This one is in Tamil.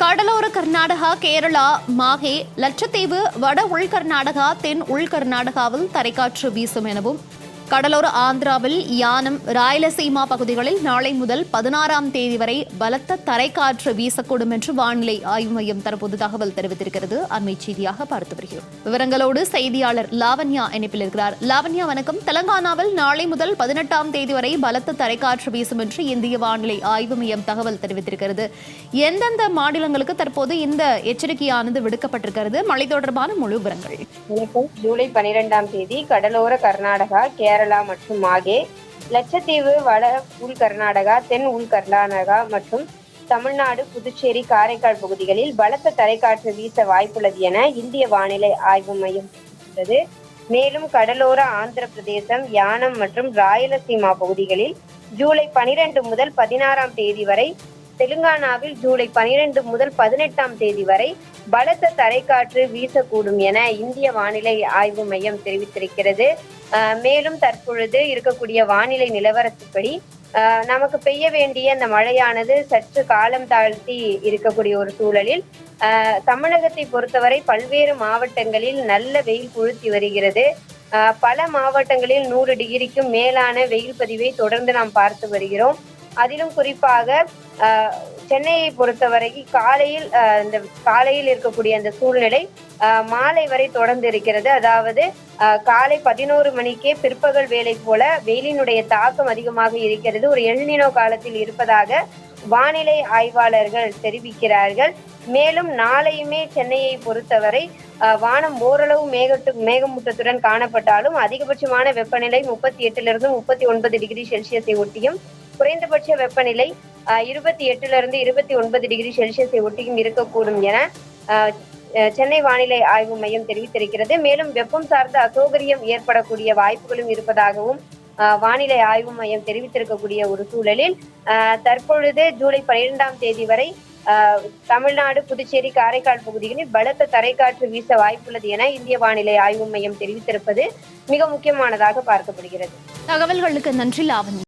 கடலோர கர்நாடகா, கேரளா, மாஹே, லட்சத்தீவு, வட உள் கர்நாடகா, தென் உள் கர்நாடகாவில் தரைக்காற்று வீசும் எனவும், கடலோர ஆந்திராவில் யானம், ராயலசீமா பகுதிகளில் நாளை முதல் 16ஆம் தேதி வரை பலத்த தரைக்காற்று வீசக்கூடும் என்று வானிலை ஆய்வு மையம் தற்போது தகவல் தெரிவித்திருக்கிறது. அண்மை செய்தியாக பார்த்து வருகிறோம். விவரங்களோடு செய்தியாளர் லாவண்யா இணைப்பில் இருக்கிறார். லாவண்யா, வணக்கம். தெலங்கானாவில் நாளை முதல் 18ஆம் தேதி வரை பலத்த தரைக்காற்று வீசும் என்று இந்திய வானிலை ஆய்வு மையம் தகவல் தெரிவித்திருக்கிறது. எந்தெந்த மாநிலங்களுக்கு தற்போது இந்த எச்சரிக்கையானது விடுக்கப்பட்டிருக்கிறது? மழை தொடர்பான முழு விவரங்கள். ஜூலை 12ஆம் தேதி கடலோர கர்நாடகா, கேரளா மற்றும் மாகே, லட்சத்தீவு, வட உள் கர்நாடகா, தென் உள் கர்நாடகா மற்றும் தமிழ்நாடு, புதுச்சேரி, காரைக்கால் பகுதிகளில் பலத்த தரைக்காற்று வீச வாய்ப்புள்ளது என இந்திய வானிலை ஆய்வு மையம் தெரிவித்துள்ளது. மேலும் கடலோர ஆந்திர பிரதேசம், யானம் மற்றும் ராயலசீமா பகுதிகளில் ஜூலை 12 முதல் 16ஆம் தேதி வரை, தெலுங்கானாவில் ஜூலை 12 முதல் 18ஆம் தேதி வரை பலத்த தரைக்காற்று வீசக்கூடும் என இந்திய வானிலை ஆய்வு மையம் தெரிவித்திருக்கிறது. மேலும் தற்பொழுது இருக்கக்கூடிய வானிலை நிலவரத்துப்படி நமக்கு பெய்ய வேண்டிய அந்த மழையானது சற்று காலம் தாழ்த்தி இருக்கக்கூடிய ஒரு சூழலில் தமிழகத்தை பொறுத்தவரை பல்வேறு மாவட்டங்களில் நல்ல வெயில் கொளுத்தி வருகிறது. பல மாவட்டங்களில் 100 டிகிரிக்கும் மேலான வெயில் பதிவை தொடர்ந்து நாம் பார்த்து வருகிறோம். அதிலும் குறிப்பாக சென்னையை பொறுத்தவரை காலையில் இருக்கக்கூடிய அந்த சூழ்நிலை மாலை வரை தொடர்ந்து இருக்கிறது. அதாவது காலை 11 மணிக்கே பிற்பகல் வேலை போல வெயிலினுடைய தாக்கம் அதிகமாக இருக்கிறது. ஒரு எல்னினோ காலத்தில் இருப்பதாக வானிலை ஆய்வாளர்கள் தெரிவிக்கிறார்கள். மேலும் நாளையுமே சென்னையை பொறுத்தவரை வானம் ஓரளவு மேகமூட்டத்துடன் காணப்பட்டாலும் அதிகபட்சமான வெப்பநிலை 38 39 டிகிரி செல்சியஸை ஒட்டியும், குறைந்தபட்ச வெப்பநிலை 28 29 டிகிரி செல்சியஸை ஒட்டியும் இருக்கக்கூடும் என சென்னை வானிலை ஆய்வு மையம் தெரிவித்திருக்கிறது. மேலும் வெப்பம் சார்ந்த அசௌகரியம் ஏற்படக்கூடிய வாய்ப்புகளும் இருப்பதாகவும் வானிலை ஆய்வு மையம் தெரிவித்திருக்கக்கூடிய ஒரு சூழலில் தற்பொழுது ஜூலை 12ஆம் தேதி வரை தமிழ்நாடு, புதுச்சேரி, காரைக்கால் பகுதிகளில் பலத்த தரைக்காற்று வீச வாய்ப்புள்ளது என இந்திய வானிலை ஆய்வு மையம் தெரிவித்திருப்பது மிக முக்கியமானதாக பார்க்கப்படுகிறது. தகவல்களுக்கு நன்றி லாவண்யா.